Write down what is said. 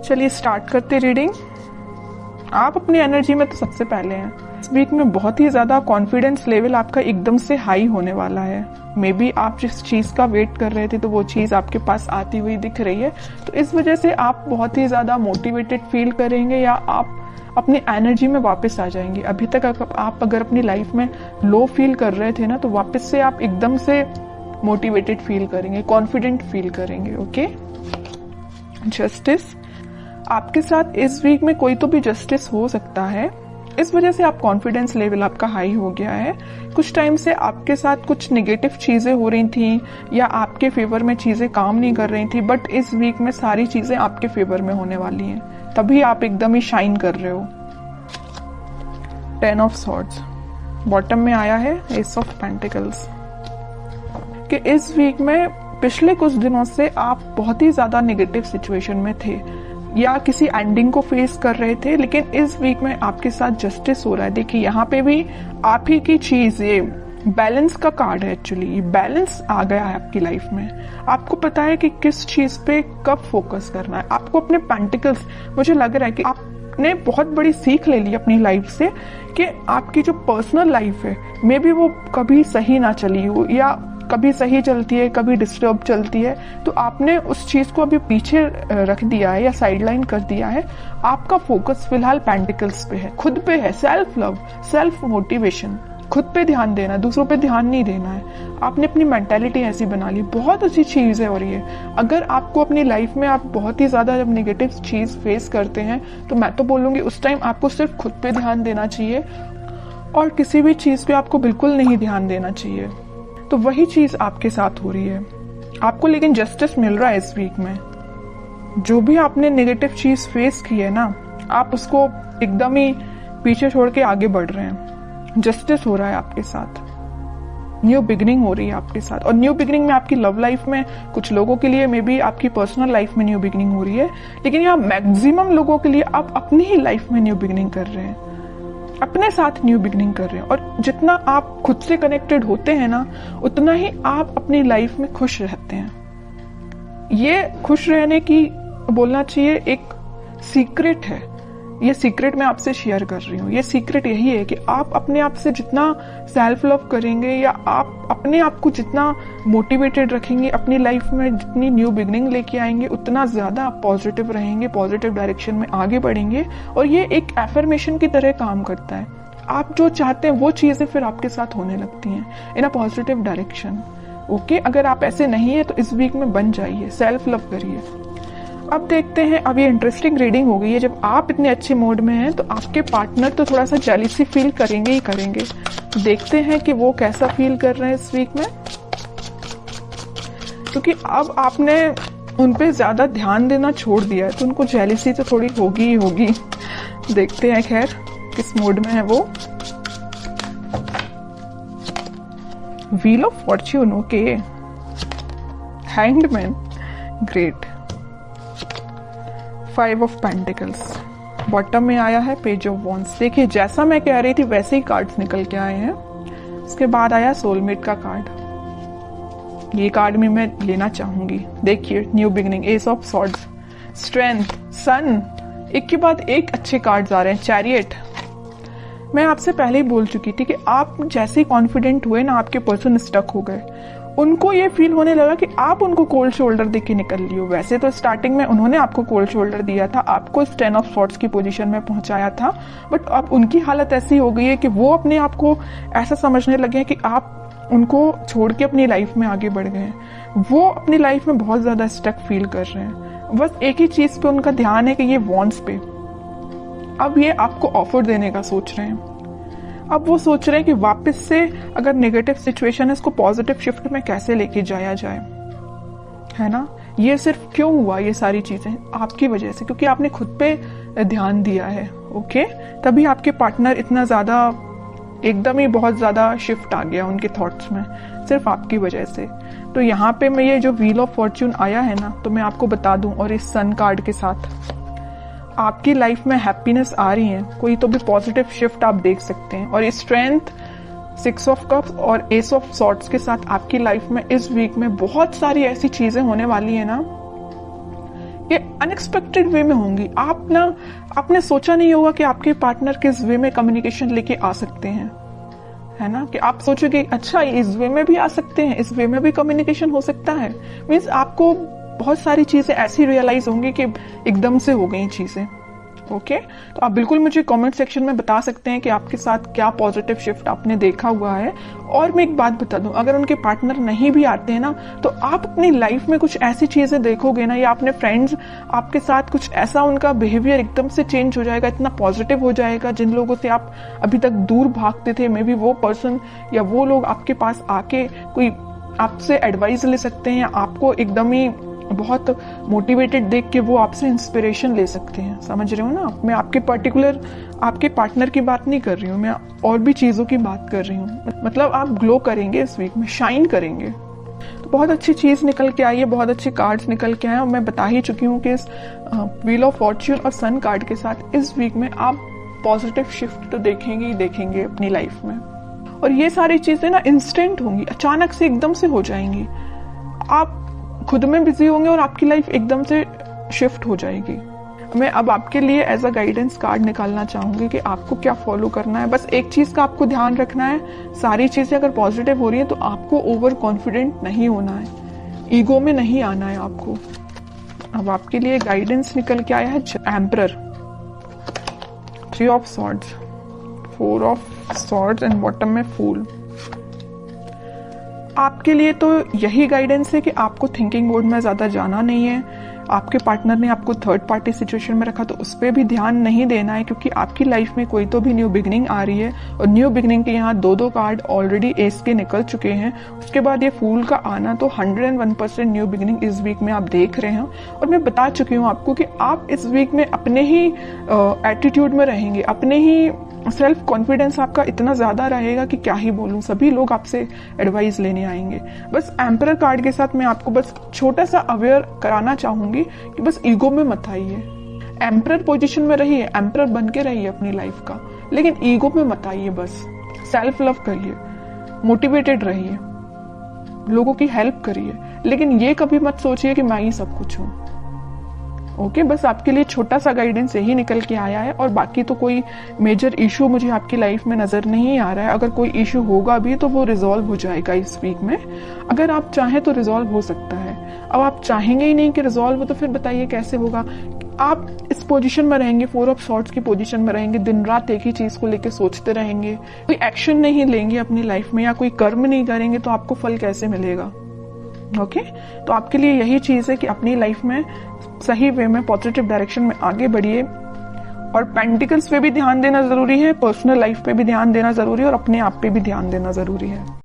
चलिए स्टार्ट करते रीडिंग। आप अपनी एनर्जी में तो सबसे पहले हैं। इस वीक में बहुत ही ज्यादा कॉन्फिडेंस लेवल आपका एकदम से हाई होने वाला है। मे बी आप जिस चीज का वेट कर रहे थे तो वो चीज आपके पास आती हुई दिख रही है, तो इस वजह से आप बहुत ही ज्यादा मोटिवेटेड फील करेंगे या आप अपनी एनर्जी में वापस आ जाएंगे। अभी तक आप अगर अपनी लाइफ में लो फील कर रहे थे ना, तो वापस से आप एकदम से मोटिवेटेड फील करेंगे, कॉन्फिडेंट फील करेंगे। ओके। जस्टिस, आपके साथ इस वीक में कोई तो भी जस्टिस हो सकता है, इस वजह से आप कॉन्फिडेंस लेवल आपका हाई हो गया है। कुछ टाइम से आपके साथ कुछ नेगेटिव चीजें हो रही थी या आपके फेवर में चीजें काम नहीं कर रही थी, बट इस वीक में सारी चीजें आपके फेवर में होने वाली हैं, तभी आप एकदम ही शाइन कर रहे हो। 10 ऑफ सॉर्ड्स बॉटम में आया है, एस ऑफ पेंटिकल्स। कि इस वीक में पिछले कुछ दिनों से आप बहुत ही ज्यादा नेगेटिव सिचुएशन में थे या किसी एंडिंग को फेस कर रहे थे, लेकिन इस वीक में आपके साथ जस्टिस हो रहा है। देखिए यहाँ पे भी आप ही की चीज, ये बैलेंस का कार्ड है। एक्चुअली ये बैलेंस आ गया है आपकी लाइफ में। आपको पता है कि किस चीज पे कब फोकस करना है। आपको अपने पेंटिकल्स, मुझे लग रहा है कि आपने बहुत बड़ी सीख ले ली अपनी लाइफ से कि आपकी जो पर्सनल लाइफ है मे बी वो कभी सही ना चली हो या कभी सही चलती है, कभी डिस्टर्ब चलती है, तो आपने उस चीज को अभी पीछे रख दिया है या साइडलाइन कर दिया है। आपका फोकस फिलहाल पेंटिकल्स पे है, खुद पे है। सेल्फ लव, सेल्फ मोटिवेशन, खुद पे ध्यान देना, दूसरों पे ध्यान नहीं देना है। आपने अपनी मेंटालिटी ऐसी बना ली, बहुत अच्छी चीज है। और ये अगर आपको अपनी लाइफ में आप बहुत ही ज्यादा जब नेगेटिव चीज फेस करते हैं, तो मैं तो बोलूंगी उस टाइम आपको सिर्फ खुद पे ध्यान देना चाहिए और किसी भी चीज पे आपको बिल्कुल नहीं ध्यान देना चाहिए। तो वही चीज आपके साथ हो रही है आपको, लेकिन जस्टिस मिल रहा है इस वीक में। जो भी आपने नेगेटिव चीज फेस की है ना, आप उसको एकदम ही पीछे छोड़ के आगे बढ़ रहे हैं। जस्टिस हो रहा है आपके साथ, न्यू बिगिनिंग हो रही है आपके साथ। और न्यू बिगिनिंग में आपकी लव लाइफ में, कुछ लोगों के लिए मे बी आपकी पर्सनल लाइफ में न्यू बिगिनिंग हो रही है, लेकिन यहाँ मैक्सिमम लोगों के लिए आप अपनी ही लाइफ में न्यू बिगिनिंग कर रहे हैं, अपने साथ न्यू बिगिनिंग कर रहे हैं। और जितना आप खुद से कनेक्टेड होते हैं ना, उतना ही आप अपनी लाइफ में खुश रहते हैं। ये खुश रहने की बोलना चाहिए एक सीक्रेट है। ये सीक्रेट मैं आपसे शेयर कर रही हूँ। ये सीक्रेट यही है कि आप अपने आप से जितना सेल्फ लव करेंगे या आप अपने आप को जितना मोटिवेटेड रखेंगे, अपनी लाइफ में जितनी न्यू बिगनिंग लेके आएंगे, उतना ज्यादा आप पॉजिटिव रहेंगे, पॉजिटिव डायरेक्शन में आगे बढ़ेंगे। और ये एक एफर्मेशन की तरह काम करता है। आप जो चाहते हैं वो चीजें फिर आपके साथ होने लगती हैं इन अ पॉजिटिव डायरेक्शन। ओके, अगर आप ऐसे नहीं है तो इस वीक में बन जाइए, सेल्फ लव करिए। अब देखते हैं, अब ये इंटरेस्टिंग रीडिंग हो गई है। जब आप इतने अच्छे मूड में हैं तो आपके पार्टनर तो थोड़ा सा जेलसी फील करेंगे ही करेंगे। देखते हैं कि वो कैसा फील कर रहे हैं इस वीक में, क्योंकि अब आपने उन पे ज्यादा ध्यान देना छोड़ दिया है, तो उनको जेलसी तो थोड़ी होगी ही होगी। देखते हैं खैर किस मूड में है वो। Wheel of Fortune, okay. Hanged man, great. 5 of pentacles bottom में आया है, पेज ऑफ वॉन्ड्स। देखिए जैसा मैं कह रही थी वैसे ही कार्ड्स निकल के आए हैं। उसके बाद आया सोलमेट का कार्ड। ये कार्ड भी मैं लेना चाहूंगी। देखिए new beginning, ace of swords, strength, sun, एक के बाद एक अच्छे कार्ड्स आ रहे हैं। चैरियट, मैं आपसे पहले ही बोल चुकी थी कि आप जैसे ही कॉन्फिडेंट हुए ना, आपके पर्सन स्टक हो गए। उनको ये फील होने लगा कि आप उनको कोल्ड शोल्डर देके के निकल लियो। वैसे तो स्टार्टिंग में उन्होंने आपको कोल्ड शोल्डर दिया था, आपको इस 10 ऑफ सॉर्ड्स की पोजीशन में पहुंचाया था, बट अब उनकी हालत ऐसी हो गई है कि वो अपने आप को ऐसा समझने लगे हैं कि आप उनको छोड़ के अपनी लाइफ में आगे बढ़ गए हैं। वो अपनी लाइफ में बहुत ज्यादा स्टक फील कर रहे हैं। बस एक ही चीज पे उनका ध्यान है कि ये वॉन्ट्स पे। अब ये आपको ऑफर देने का सोच रहे हैं। अब वो सोच रहे हैं कि वापस से अगर नेगेटिव सिचुएशन है, इसको पॉजिटिव शिफ्ट में कैसे लेके जाया जाए, है ना। ये सिर्फ क्यों हुआ, ये सारी चीजें आपकी वजह से, क्योंकि आपने खुद पे ध्यान दिया है। ओके, तभी आपके पार्टनर इतना ज्यादा एकदम ही बहुत ज्यादा शिफ्ट आ गया उनके थॉट्स में, सिर्फ आपकी वजह से। तो यहाँ पे मैं ये जो व्हील ऑफ फॉर्च्यून आया है ना, तो मैं आपको बता दूं, और इस सन कार्ड के साथ आपकी लाइफ में हैप्पीनेस आ रही है, कोई तो भी पॉजिटिव शिफ्ट आप देख सकते हैं। और ये स्ट्रेंथ, 6 ऑफ कप्स और एस ऑफ सॉर्ड्स के साथ आपकी लाइफ में इस वीक में बहुत सारी ऐसी चीजें होने वाली है ना ये अनएक्सपेक्टेड वे में होंगी। आपने सोचा नहीं होगा कि आपके पार्टनर किस वे में कम्युनिकेशन लेके आ सकते हैं, है ना, कि आप सोचोगे अच्छा इस वे में भी आ सकते हैं, इस वे में भी कम्युनिकेशन हो सकता है। मीन्स आपको बहुत सारी चीजें ऐसी रियलाइज होंगी कि एकदम से हो गई चीजें। ओके, तो आप बिल्कुल मुझे कमेंट सेक्शन में बता सकते हैं कि आपके साथ क्या पॉजिटिव शिफ्ट आपने देखा हुआ है। और मैं एक बात बता दूं, अगर उनके पार्टनर नहीं भी आते हैं ना, तो आप अपनी लाइफ में कुछ ऐसी चीजें देखोगे ना, या अपने फ्रेंड्स आपके साथ कुछ ऐसा, उनका बिहेवियर एकदम से चेंज हो जाएगा, इतना पॉजिटिव हो जाएगा। जिन लोगों से आप अभी तक दूर भागते थे, मे बी वो पर्सन या वो लोग आपके पास आके कोई आपसे एडवाइस ले सकते हैं, आपको एकदम ही बहुत मोटिवेटेड देख के वो आपसे इंस्पिरेशन ले सकते हैं। समझ रहे हो ना? मैं आपके पर्टिकुलर आपके पार्टनर की बात नहीं कर रही हूँ, मैं और भी चीजों की बात कर रही हूँ। मतलब आप ग्लो करेंगे इस वीक में, शाइन करेंगे। तो बहुत अच्छी चीज निकल के आई है, बहुत अच्छे कार्ड्स निकल के आए, और मैं बता ही चुकी हूँ कि इस व्हील ऑफ फॉर्च्यून और सन कार्ड के साथ इस वीक में आप पॉजिटिव शिफ्ट तो देखेंगे ही देखेंगे अपनी लाइफ में। और ये सारी चीजें ना इंस्टेंट होंगी, अचानक से एकदम से हो जाएंगी। आप खुद में बिजी होंगे और आपकी लाइफ एकदम से शिफ्ट हो जाएगी। मैं अब आपके लिए एज अ गाइडेंस कार्ड निकालना चाहूंगी कि आपको क्या फॉलो करना है। बस एक चीज का आपको ध्यान रखना है, सारी चीजें अगर पॉजिटिव हो रही है तो आपको ओवर कॉन्फिडेंट नहीं होना है, ईगो में नहीं आना है आपको। अब आपके लिए गाइडेंस निकल के आया है emperor, 3 of swords, 4 of swords and bottom में फूल। आपके लिए तो यही गाइडेंस है कि आपको थिंकिंग मोड में ज्यादा जाना नहीं है। आपके पार्टनर ने आपको थर्ड पार्टी सिचुएशन में रखा तो उस पर भी ध्यान नहीं देना है, क्योंकि आपकी लाइफ में कोई तो भी न्यू बिगनिंग आ रही है। और न्यू बिगनिंग के यहाँ 2 कार्ड ऑलरेडी एस के निकल चुके हैं। उसके बाद ये फूल का आना, तो 101% न्यू बिगनिंग इस वीक में आप देख रहे हैं। और मैं बता चुकी हूँ आपको कि आप इस वीक में अपने ही एटीट्यूड में रहेंगे, अपने ही सेल्फ कॉन्फिडेंस आपका इतना ज्यादा रहेगा कि क्या ही बोलूं, सभी लोग आपसे एडवाइस लेने आएंगे। बस एम्परर कार्ड के साथ मैं आपको बस छोटा सा अवेयर कराना चाहूंगी कि बस ईगो में मत आइए। एम्परर पोजीशन में रहिए, एम्परर बन के रहिए अपनी लाइफ का, लेकिन ईगो में मत आइए। बस सेल्फ लव करिए, मोटिवेटेड रहिए, लोगों की हेल्प करिए, लेकिन ये कभी मत सोचिए कि मैं ही सब कुछ हूं। ओके, बस आपके लिए छोटा सा गाइडेंस यही निकल के आया है। और बाकी तो कोई मेजर इशू मुझे आपकी लाइफ में नजर नहीं आ रहा है। अगर कोई इशू होगा भी तो वो रिजॉल्व हो जाएगा इस वीक में। अगर आप चाहें तो रिजॉल्व हो सकता है। अब आप चाहेंगे ही नहीं कि रिजॉल्व हो, तो फिर बताइए कैसे होगा। आप इस पोजीशन में रहेंगे, 4 ऑफ सॉर्ड्स की पोजीशन में रहेंगे, दिन रात एक ही चीज को लेकर सोचते रहेंगे, कोई एक्शन नहीं लेंगे अपनी लाइफ में या कोई कर्म नहीं करेंगे, तो आपको फल कैसे मिलेगा? ओके, तो आपके लिए यही चीज है कि अपनी लाइफ में सही वे में पॉजिटिव डायरेक्शन में आगे बढ़िए। और पेंटिकल्स पे भी ध्यान देना जरूरी है, पर्सनल लाइफ पे भी ध्यान देना जरूरी है, और अपने आप पे भी ध्यान देना जरूरी है।